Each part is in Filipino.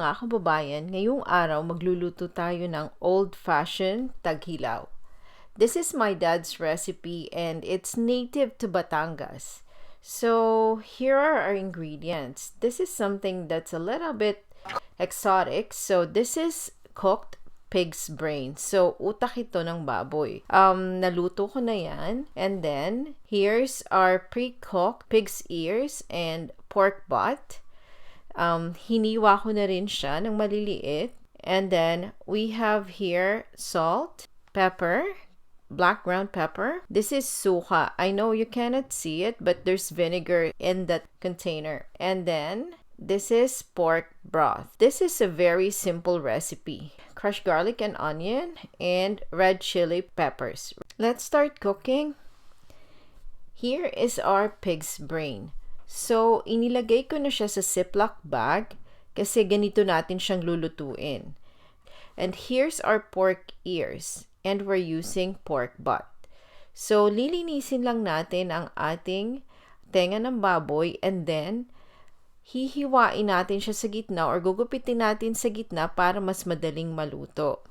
mga kababayan, ngayong araw magluluto tayo ng old-fashioned taghilaw. This is my dad's recipe and it's native to Batangas. So here are our ingredients. This is something that's a little bit exotic. So this is cooked pig's brain. So utak ito ng baboy. Naluto ko na yan. And then here's our pre-cooked pig's ears and pork butt. Hiniwa ko na rin siya ng maliliit. And then, we have here salt, pepper, black ground pepper. This is suka. I know you cannot see it, but there's vinegar in that container. And then, this is pork broth. This is a very simple recipe. Crushed garlic and onion and red chili peppers. Let's start cooking. Here is our pig's brain. So, inilagay ko na siya sa Ziploc bag kasi ganito natin siyang lulutuin. And here's our pork ears and we're using pork butt. So, lilinisin lang natin ang ating tenga ng baboy and then hihiwain natin siya sa gitna or gugupitin natin sa gitna para mas madaling maluto.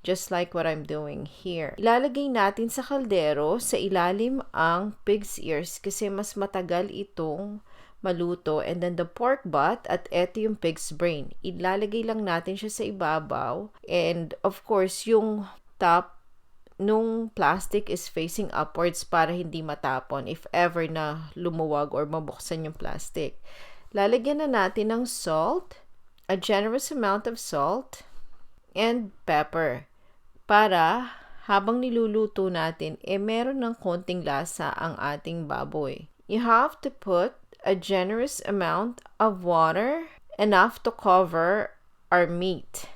Just like what I'm doing here. Ilalagay natin sa kaldero sa ilalim ang pig's ears kasi mas matagal itong maluto. And then the pork butt at eto yung pig's brain. Ilalagay lang natin siya sa ibabaw. And of course, yung top nung plastic is facing upwards para hindi matapon if ever na lumuwag or mabuksan yung plastic. Lalagyan na natin ng salt, a generous amount of salt, and pepper. Para habang niluluto natin, meron ng konting lasa ang ating baboy. You have to put a generous amount of water, enough to cover our meat.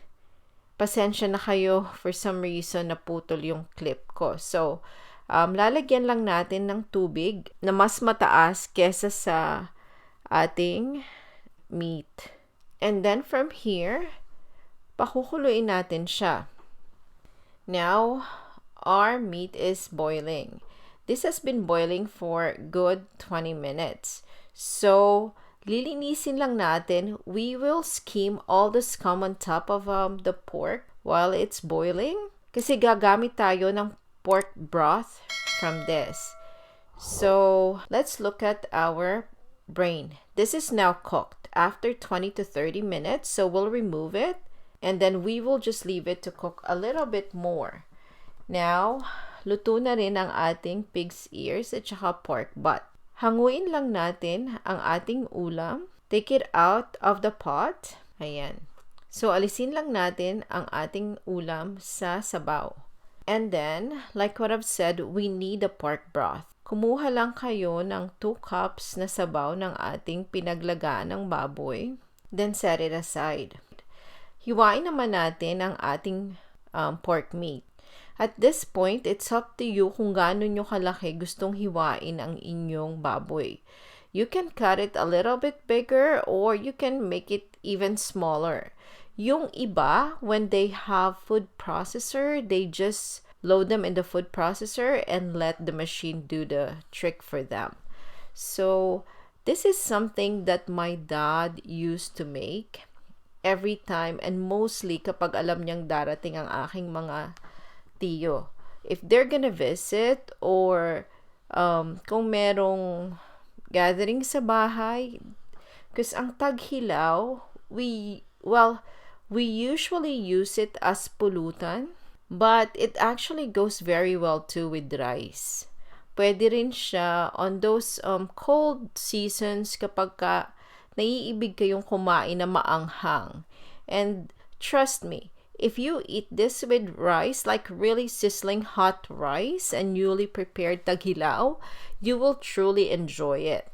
Pasensya na kayo, for some reason naputol yung clip ko. So, lalagyan lang natin ng tubig na mas mataas kesa sa ating meat. And then from here, pakukuluin natin siya. Now, our meat is boiling. This has been boiling for good 20 minutes. So, lilinisin lang natin. We will skim all the scum on top of the pork while it's boiling. Kasi gagamit tayo ng pork broth from this. So, let's look at our brain. This is now cooked after 20 to 30 minutes. So, we'll remove it. And then we will just leave it to cook a little bit more. Now, luto na rin ang ating pig's ears at saka pork butt. Hanguin lang natin ang ating ulam. Take it out of the pot. Ayan. So, alisin lang natin ang ating ulam sa sabaw. And then, like what I've said, we need a pork broth. Kumuha lang kayo ng 2 cups na sabaw ng ating pinaglagaan ng baboy. Then, set it aside. Hiwain naman natin ang ating pork meat. At this point, it's up to you kung gaano nyo kalaki gustong hiwain ang inyong baboy. You can cut it a little bit bigger or you can make it even smaller. Yung iba, when they have food processor, they just load them in the food processor and let the machine do the trick for them. So, this is something that my dad used to make every time and mostly kapag alam niyang darating ang aking mga tiyo. If they're gonna visit or kung merong gathering sa bahay, because ang taghilaw, we usually use it as pulutan, but it actually goes very well too with rice. Pwede rin siya on those cold seasons kapag naiibig kayong kumain na maanghang. And trust me, if you eat this with rice, like really sizzling hot rice and newly prepared taghilaw, you will truly enjoy it.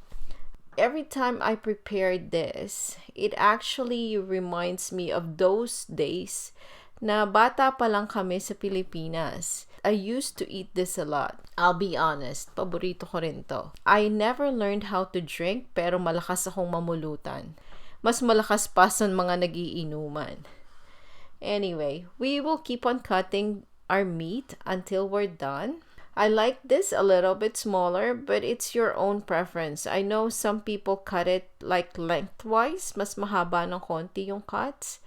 Every time I prepare this, it actually reminds me of those days na bata pa lang kami sa Pilipinas. I used to eat this a lot. I'll be honest, paborito ko rin to. I never learned how to drink pero malakas akong mamulutan. Mas malakas pa sa mga nagiinuman. Anyway, we will keep on cutting our meat until we're done. I like this a little bit smaller, but it's your own preference. I know some people cut it like lengthwise, mas mahaba ng konti yung cuts,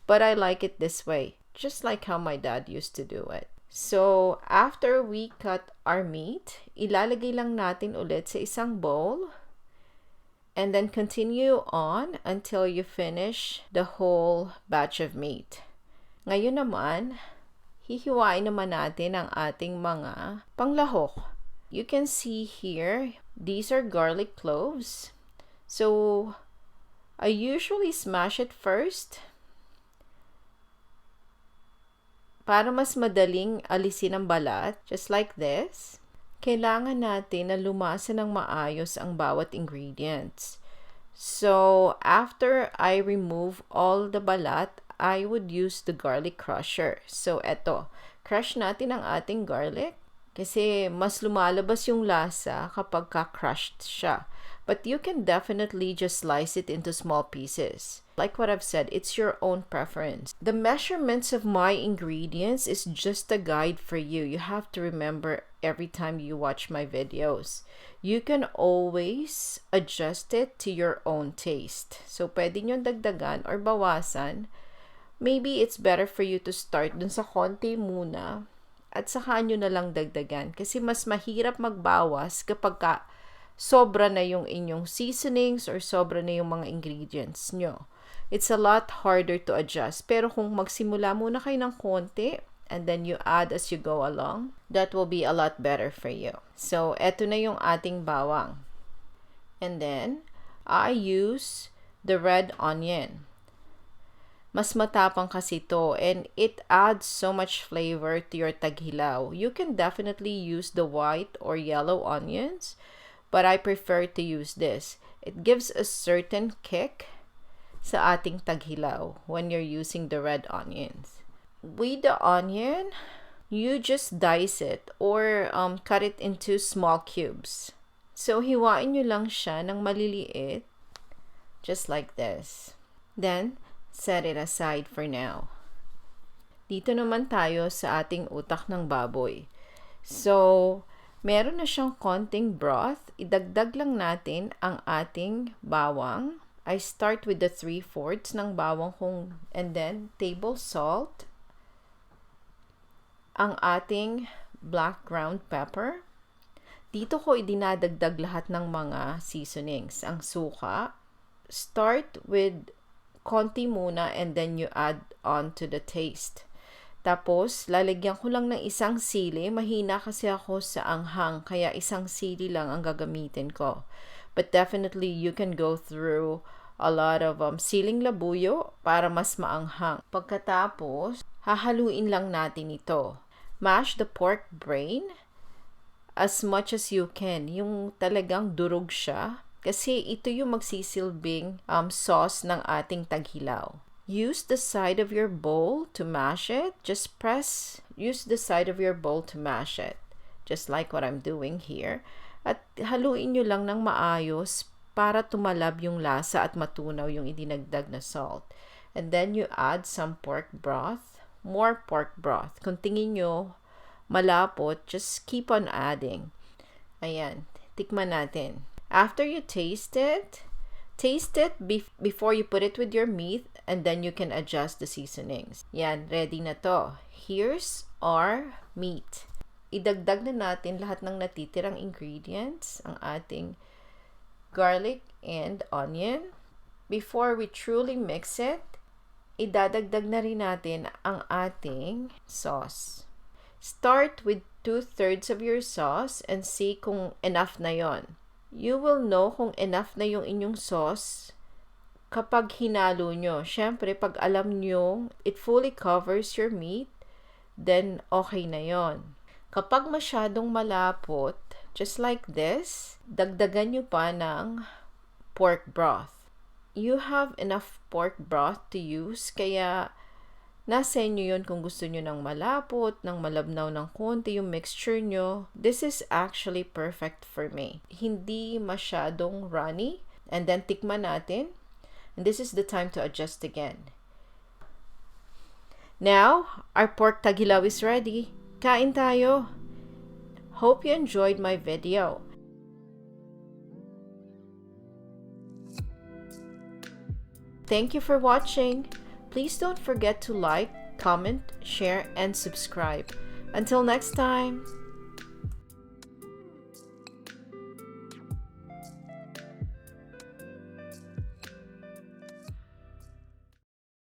but I like it this way, just like how my dad used to do it. So, after we cut our meat, ilalagay lang natin ulit sa isang bowl and then continue on until you finish the whole batch of meat. Ngayon naman, hihiwain naman natin ang ating mga panglahok. You can see here, these are garlic cloves. So, I usually smash it first para mas madaling alisin ang balat, just like this. Kailangan natin na lumasa ng maayos ang bawat ingredients. So, after I remove all the balat, I would use the garlic crusher. So, eto, crush natin ang ating garlic kasi mas lumalabas yung lasa kapag ka-crushed siya. But you can definitely just slice it into small pieces. Like what I've said, it's your own preference. The measurements of my ingredients is just a guide for you. You have to remember every time you watch my videos. You can always adjust it to your own taste. So, pwede nyo dagdagan or bawasan. Maybe it's better for you to start dun sa konti muna at saka nyo na lang dagdagan. Kasi mas mahirap magbawas kapag sobra na yung inyong seasonings or sobra na yung mga ingredients nyo. It's a lot harder to adjust. Pero kung magsimula muna kayo ng konti and then you add as you go along, that will be a lot better for you. So, eto na yung ating bawang. And then, I use the red onion. Mas matapang kasi to and it adds so much flavor to your taghilaw. You can definitely use the white or yellow onions, but I prefer to use this. It gives a certain kick sa ating taghilaw when you're using the red onions. With the onion, you just dice it or cut it into small cubes. So, hiwain nyo lang siya ng maliliit, just like this. Then, set it aside for now. Dito naman tayo sa ating utak ng baboy. So, meron na siyang konting broth. Idagdag lang natin ang ating bawang. I start with the 3/4 ng bawang kong and then table salt, ang ating black ground pepper. Dito ko idinadagdag lahat ng mga seasonings. Ang suka, start with konti muna and then you add on to the taste. Tapos, lalagyan ko lang ng isang sili. Mahina kasi ako sa anghang, kaya isang sili lang ang gagamitin ko. But definitely, you can go through a lot of siling labuyo para mas maanghang. Pagkatapos, hahaluin lang natin ito. Mash the pork brain as much as you can. Yung talagang durog siya. Kasi ito yung magsisilbing sauce ng ating taghilaw. Use the side of your bowl to mash it. Use the side of your bowl to mash it. Just like what I'm doing here. At haluin nyo lang ng maayos para tumalab yung lasa at matunaw yung idinagdag na salt. And then you add some pork broth. More pork broth. Kung tingin nyo malapot, just keep on adding. Ayan, tikman natin. After you taste it before you put it with your meat and then you can adjust the seasonings. Yan, ready na to. Here's our meat. Idagdag na natin lahat ng natitirang ingredients, ang ating garlic and onion. Before we truly mix it, idadagdag na rin natin ang ating sauce. Start with 2/3 of your sauce and see kung enough na yon. You will know kung enough na yung inyong sauce kapag hinalo nyo. Siyempre, pag alam nyo it fully covers your meat, then okay na yon. Kapag masyadong malapot, just like this, dagdagan nyo pa ng pork broth. You have enough pork broth to use, kaya nasa inyo yun kung gusto nyo ng malapot, ng malabnaw ng konti yung mixture nyo. This is actually perfect for me. Hindi masyadong runny. And then tikman natin. And this is the time to adjust again. Now, our pork taghilaw is ready. Kain tayo. Hope you enjoyed my video. Thank you for watching. Please don't forget to like, comment, share, and subscribe. Until next time.